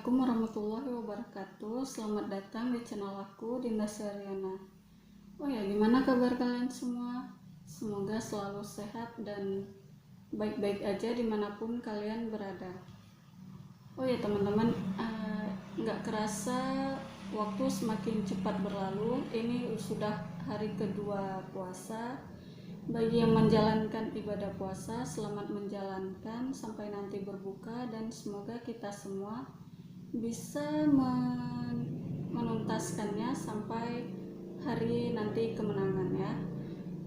Assalamualaikum warahmatullahi wabarakatuh. Selamat datang di channel aku, Dinda Seriana. Oh ya, gimana kabar kalian semua? Semoga selalu sehat dan baik-baik aja dimanapun kalian berada. Oh ya teman-teman, nggak kerasa waktu semakin cepat berlalu. Ini sudah hari kedua puasa. Bagi yang menjalankan ibadah puasa, selamat menjalankan sampai nanti berbuka, dan semoga kita semua bisa menuntaskannya sampai hari nanti kemenangan ya.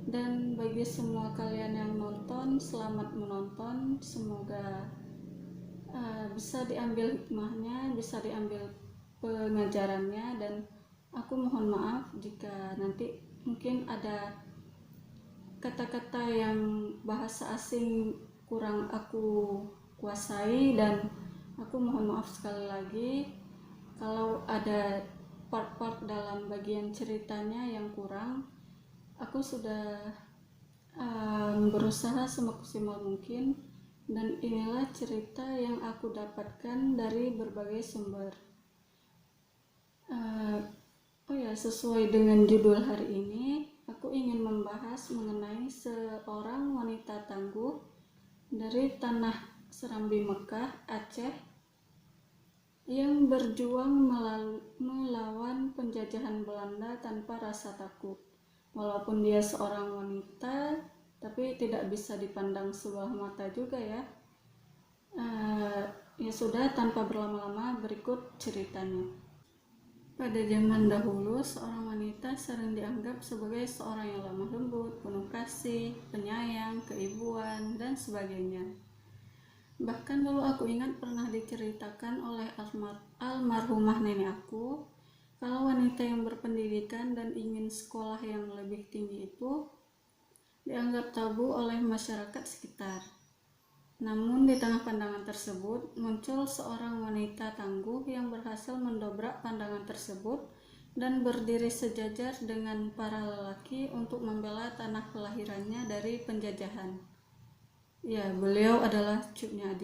Dan bagi semua kalian yang nonton, selamat menonton. Semoga bisa diambil hikmahnya, bisa diambil pengajarannya, dan aku mohon maaf jika nanti mungkin ada kata-kata yang bahasa asing kurang aku kuasai, dan aku mohon maaf sekali lagi kalau ada part-part dalam bagian ceritanya yang kurang. Aku sudah berusaha semaksimal mungkin, dan inilah cerita yang aku dapatkan dari berbagai sumber. Oh ya, sesuai dengan judul hari ini, aku ingin membahas mengenai seorang wanita tangguh dari tanah Serambi Mekah, Aceh, yang berjuang melawan penjajahan Belanda tanpa rasa takut. Walaupun dia seorang wanita, tapi tidak bisa dipandang sebelah mata juga ya. Ya sudah, tanpa berlama-lama, berikut ceritanya. Pada zaman dahulu, seorang wanita sering dianggap sebagai seorang yang lemah lembut, penuh kasih, penyayang, keibuan, dan sebagainya. Bahkan dulu aku ingat pernah diceritakan oleh almarhumah nenek aku, kalau wanita yang berpendidikan dan ingin sekolah yang lebih tinggi itu dianggap tabu oleh masyarakat sekitar. Namun di tengah pandangan tersebut muncul seorang wanita tangguh yang berhasil mendobrak pandangan tersebut dan berdiri sejajar dengan para lelaki untuk membela tanah kelahirannya dari penjajahan. Ya, beliau adalah Cut Nyak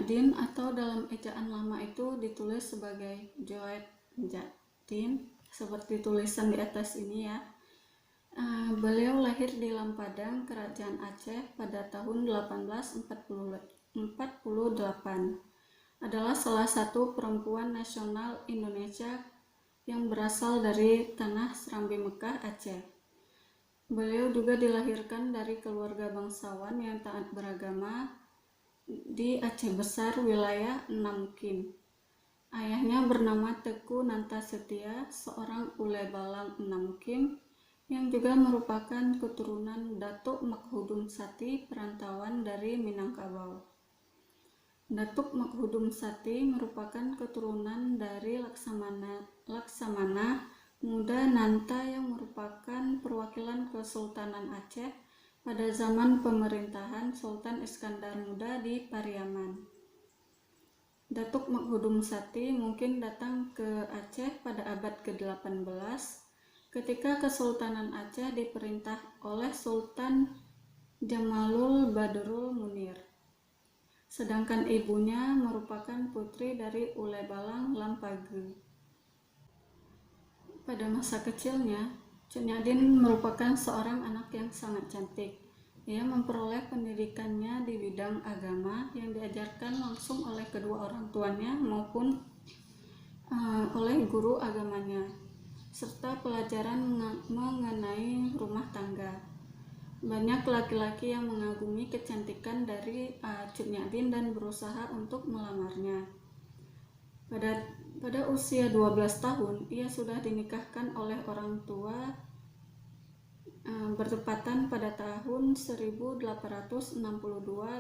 Dien, atau dalam ejaan lama itu ditulis sebagai Joet Nyak Dien, seperti tulisan di atas ini ya. Beliau lahir di Lampadang, Kerajaan Aceh pada tahun 1848. Adalah salah satu perempuan nasional Indonesia yang berasal dari tanah Serambi Mekah, Aceh. Beliau juga dilahirkan dari keluarga bangsawan yang taat beragama di Aceh Besar, wilayah Namkin. Ayahnya bernama Teku Nantasetia, seorang ule balang Namkin, yang juga merupakan keturunan Datuk Makhudum Sati, perantauan dari Minangkabau. Datuk Makhudum Sati merupakan keturunan dari Laksamana Muda Nanta yang merupakan perwakilan Kesultanan Aceh pada zaman pemerintahan Sultan Iskandar Muda di Pariaman. Datuk Makhudum Sati mungkin datang ke Aceh pada abad ke-18 ketika Kesultanan Aceh diperintah oleh Sultan Jamalul Badrul Munir. Sedangkan ibunya merupakan putri dari Ule Balang Lampage. Pada masa kecilnya, Cut Nyak Dien merupakan seorang anak yang sangat cantik. Ia memperoleh pendidikannya di bidang agama yang diajarkan langsung oleh kedua orang tuanya maupun oleh guru agamanya, serta pelajaran mengenai rumah tangga. Banyak laki-laki yang mengagumi kecantikan dari Cut Nyak Dien dan berusaha untuk melamarnya. Pada usia 12 tahun, ia sudah dinikahkan oleh orang tua bertepatan pada tahun 1862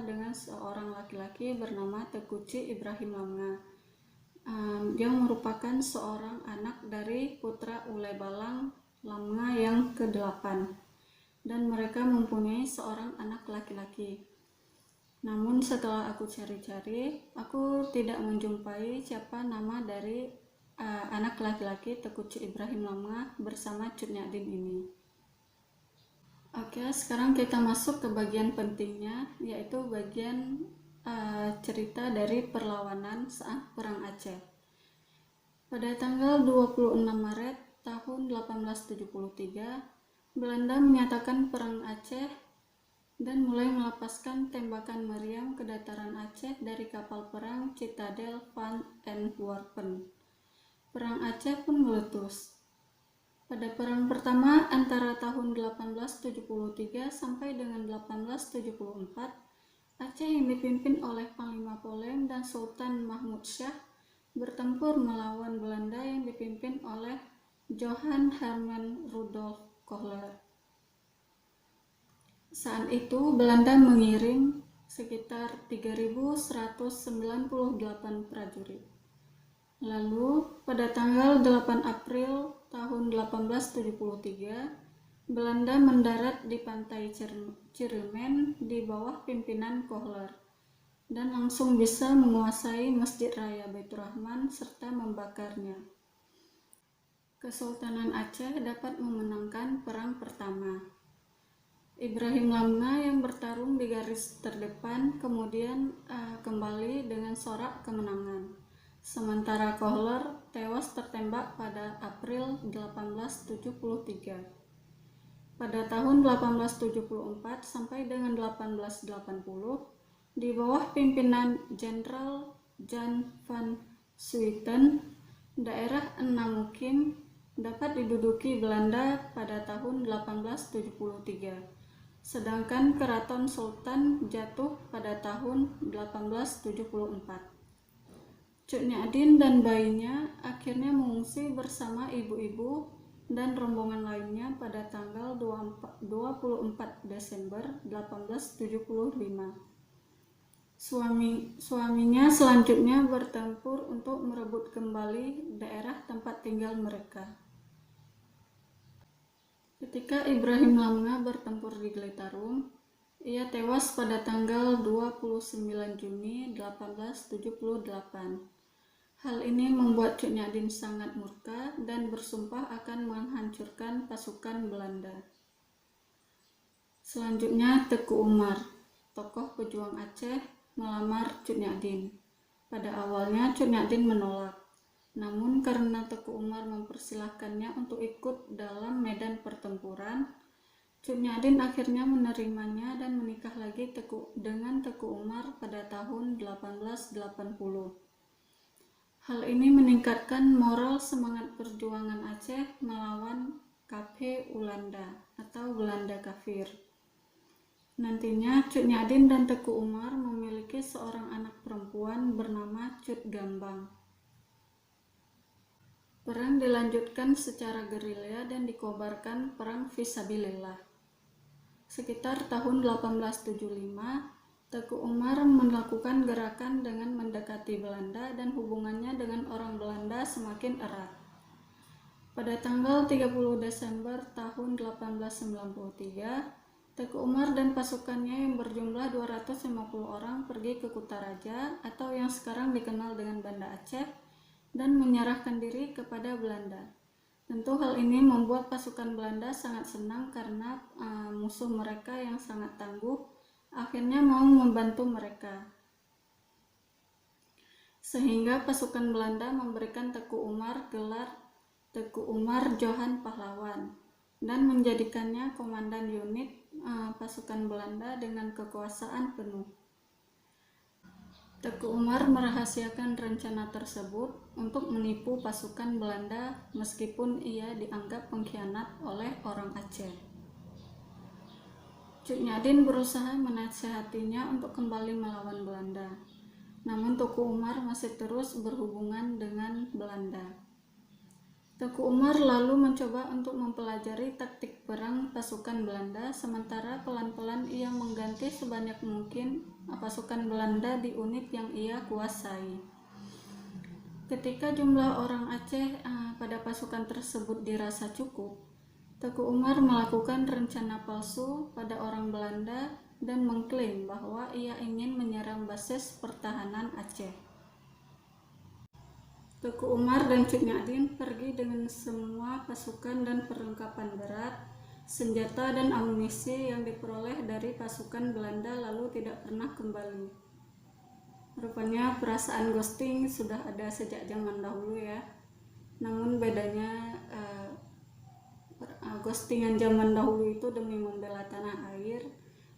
dengan seorang laki-laki bernama Tekuci Ibrahim Lamnga, yang merupakan seorang anak dari putra Ule Balang Lamnga yang ke-8, dan mereka mempunyai seorang anak laki-laki. Namun setelah aku cari-cari, aku tidak menjumpai siapa nama dari anak laki-laki Tekuci Ibrahim Lamnga bersama Cut Nyak Dien ini. Oke, sekarang kita masuk ke bagian pentingnya, yaitu bagian cerita dari perlawanan saat Perang Aceh. Pada tanggal 26 Maret tahun 1873, Belanda menyatakan Perang Aceh dan mulai melepaskan tembakan meriam ke dataran Aceh dari kapal perang Citadel van Antwerpen. Perang Aceh pun meletus. Pada perang pertama antara tahun 1873 sampai dengan 1874, Aceh yang dipimpin oleh Panglima Polem dan Sultan Mahmud Shah bertempur melawan Belanda yang dipimpin oleh Johan Herman Rudolf Kohler. Saat itu Belanda mengirim sekitar 3.198 prajurit. Lalu pada tanggal 8 April tahun 1873, Belanda mendarat di pantai Ciremen di bawah pimpinan Kohler dan langsung bisa menguasai Masjid Raya Baitur Rahman serta membakarnya. Kesultanan Aceh dapat memenangkan perang pertama. Ibrahim Lamna yang bertarung di garis terdepan kemudian kembali dengan sorak kemenangan. Sementara Kohler tewas tertembak pada April 1873. Pada tahun 1874 sampai dengan 1880, di bawah pimpinan Jenderal Jan van Swieten, daerah Enamukim dapat diduduki Belanda pada tahun 1873, sedangkan Keraton Sultan jatuh pada tahun 1874. Cut Nyak-din dan bayinya akhirnya mengungsi bersama ibu-ibu dan rombongan lainnya pada tanggal 24 Desember 1875. Suaminya selanjutnya bertempur untuk merebut kembali daerah tempat tinggal mereka. Ketika Ibrahim Lamna bertempur di Gelitarum, ia tewas pada tanggal 29 Juni 1878. Hal ini membuat Cut Nyak-din sangat murka dan bersumpah akan menghancurkan pasukan Belanda. Selanjutnya Teku Umar, tokoh pejuang Aceh, melamar Cut Nyak-din. Pada awalnya Cut Nyak-din menolak, namun karena Teku Umar mempersilahkannya untuk ikut dalam medan pertempuran, Cut Nyak-din akhirnya menerimanya dan menikah lagi dengan Teku Umar pada tahun 1880. Hal ini meningkatkan moral semangat perjuangan Aceh melawan Kafir Ulanda atau Belanda kafir. Nantinya Cut Nyak-din dan Teku Umar memiliki seorang anak perempuan bernama Cut Gambang. Perang dilanjutkan secara gerilya dan dikobarkan perang fisabilillah. Sekitar tahun 1875, Teku Umar melakukan gerakan dengan mendekati Belanda dan hubungannya dengan orang Belanda semakin erat. Pada tanggal 30 Desember tahun 1893, Teku Umar dan pasukannya yang berjumlah 250 orang pergi ke Kutaraja atau yang sekarang dikenal dengan Banda Aceh dan menyerahkan diri kepada Belanda. Tentu hal ini membuat pasukan Belanda sangat senang karena musuh mereka yang sangat tangguh akhirnya mau membantu mereka. Sehingga pasukan Belanda memberikan Teku Umar gelar Teku Umar Johan Pahlawan dan menjadikannya komandan unit pasukan Belanda dengan kekuasaan penuh. Teku Umar merahasiakan rencana tersebut untuk menipu pasukan Belanda meskipun ia dianggap pengkhianat oleh orang Aceh. Cut Nyak-din berusaha menasihatinya untuk kembali melawan Belanda, namun Teku Umar masih terus berhubungan dengan Belanda. Teku Umar lalu mencoba untuk mempelajari taktik perang pasukan Belanda, sementara pelan-pelan ia mengganti sebanyak mungkin pasukan Belanda di unit yang ia kuasai. Ketika jumlah orang Aceh pada pasukan tersebut dirasa cukup, Teku Umar melakukan rencana palsu pada orang Belanda dan mengklaim bahwa ia ingin menyerang basis pertahanan Aceh. Teku Umar dan Cut Nyak-din pergi dengan semua pasukan dan perlengkapan berat, senjata dan amunisi yang diperoleh dari pasukan Belanda lalu tidak pernah kembali. Rupanya perasaan ghosting sudah ada sejak zaman dahulu ya. Namun bedanya ghostingan zaman dahulu itu demi membela tanah air,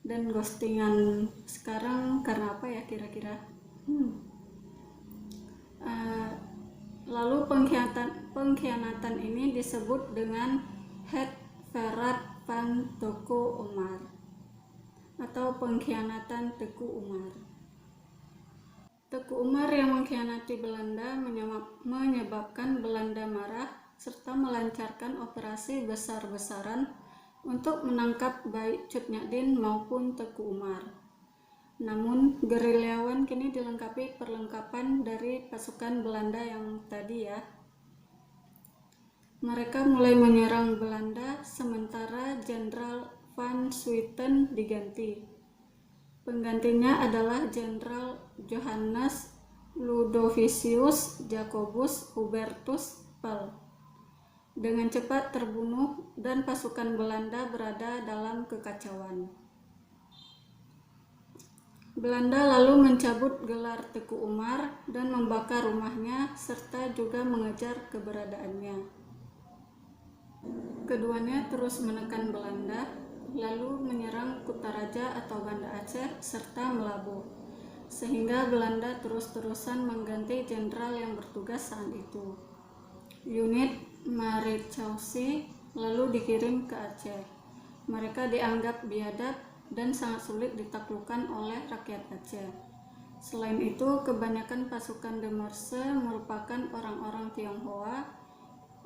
dan ghostingan sekarang karena apa ya kira-kira? Lalu pengkhianatan ini disebut dengan Het Verraad van Teuku Umar atau pengkhianatan Teku Umar. Teku Umar yang mengkhianati Belanda menyebabkan Belanda marah serta melancarkan operasi besar-besaran untuk menangkap baik Cut Nyak Dien maupun Teku Umar. Namun gerilyawan kini dilengkapi perlengkapan dari pasukan Belanda yang tadi ya. Mereka mulai menyerang Belanda sementara Jenderal Van Swieten diganti. Penggantinya adalah Jenderal Johannes Ludovicius Jacobus Hubertus Paul. Dengan cepat terbunuh dan pasukan Belanda berada dalam kekacauan. Belanda lalu mencabut gelar Teku Umar dan membakar rumahnya serta juga mengejar keberadaannya. Keduanya terus menekan Belanda, lalu menyerang Kutaraja atau Banda Aceh serta Melabuh, sehingga Belanda terus-terusan mengganti jenderal yang bertugas saat itu. Unit Marechaussee lalu dikirim ke Aceh. Mereka dianggap biadab dan sangat sulit ditaklukkan oleh rakyat Aceh. Selain itu, kebanyakan pasukan de Morse merupakan orang-orang Tionghoa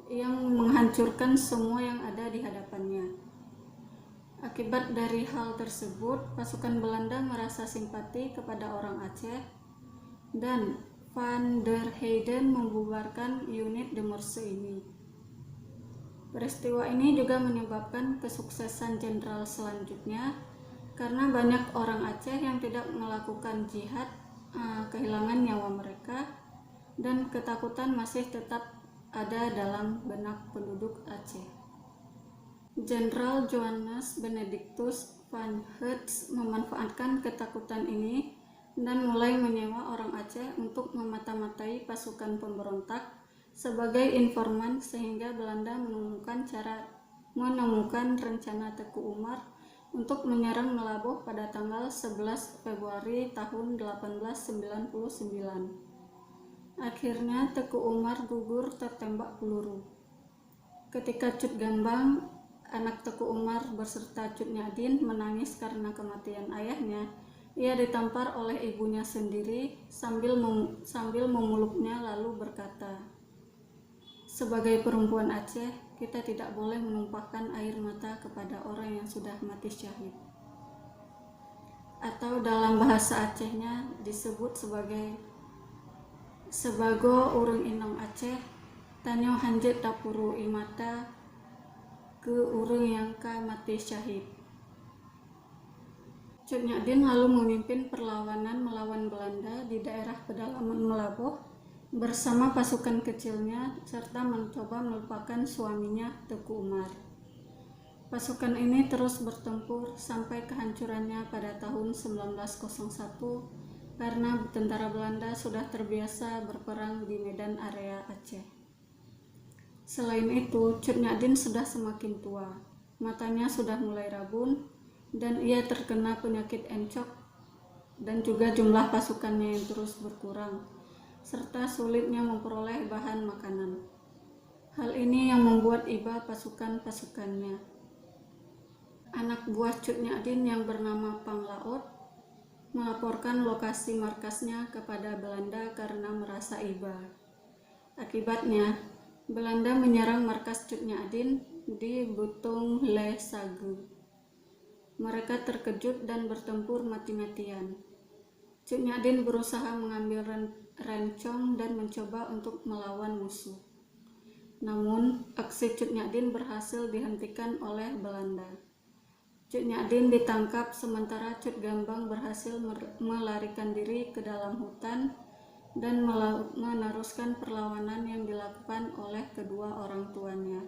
yang menghancurkan semua yang ada di hadapannya. Akibat dari hal tersebut, pasukan Belanda merasa simpati kepada orang Aceh dan Van der Heyden membubarkan unit de Morse ini. Peristiwa ini juga menyebabkan kesuksesan jenderal selanjutnya karena banyak orang Aceh yang tidak melakukan jihad kehilangan nyawa mereka, dan ketakutan masih tetap ada dalam benak penduduk Aceh. Jenderal Johannes Benedictus van Hertz memanfaatkan ketakutan ini dan mulai menyewa orang Aceh untuk memata-matai pasukan pemberontak sebagai informan, sehingga Belanda menemukan rencana Teku Umar untuk menyerang Melabuh pada tanggal 11 Februari tahun 1899. Akhirnya Teku Umar gugur tertembak peluru. Ketika Cut Gambang, anak Teku Umar beserta Cut Nyak Dien menangis karena kematian ayahnya, ia ditampar oleh ibunya sendiri sambil memeluknya lalu berkata, "Sebagai perempuan Aceh, kita tidak boleh menumpahkan air mata kepada orang yang sudah mati syahid." Atau dalam bahasa Acehnya disebut sebagai "Sebago urang inong Aceh, tanyo hanjet dapuru imata ke urang yang ka mati syahid." Cut Nyak Dien lalu memimpin perlawanan melawan Belanda di daerah pedalaman Melabuh bersama pasukan kecilnya serta mencoba melupakan suaminya Teku Umar. Pasukan ini terus bertempur sampai kehancurannya pada tahun 1901 karena tentara Belanda sudah terbiasa berperang di medan area Aceh. Selain itu, Cut Nyak Dien sudah semakin tua, matanya sudah mulai rabun, dan ia terkena penyakit encok, dan juga jumlah pasukannya yang terus berkurang, serta sulitnya memperoleh bahan makanan. Hal ini yang membuat iba pasukan-pasukannya. Anak buah Cut Nyak Dien yang bernama Pang Laot melaporkan lokasi markasnya kepada Belanda karena merasa iba. Akibatnya, Belanda menyerang markas Cut Nyak Dien di Butung Le Sagu. Mereka terkejut dan bertempur mati-matian. Cut Nyak Dien berusaha mengambil rencong dan mencoba untuk melawan musuh. Namun, aksi Cut Nyak Dien berhasil dihentikan oleh Belanda. Cut Nyak Dien ditangkap sementara Cut Gambang berhasil melarikan diri ke dalam hutan dan meneruskan perlawanan yang dilakukan oleh kedua orang tuanya.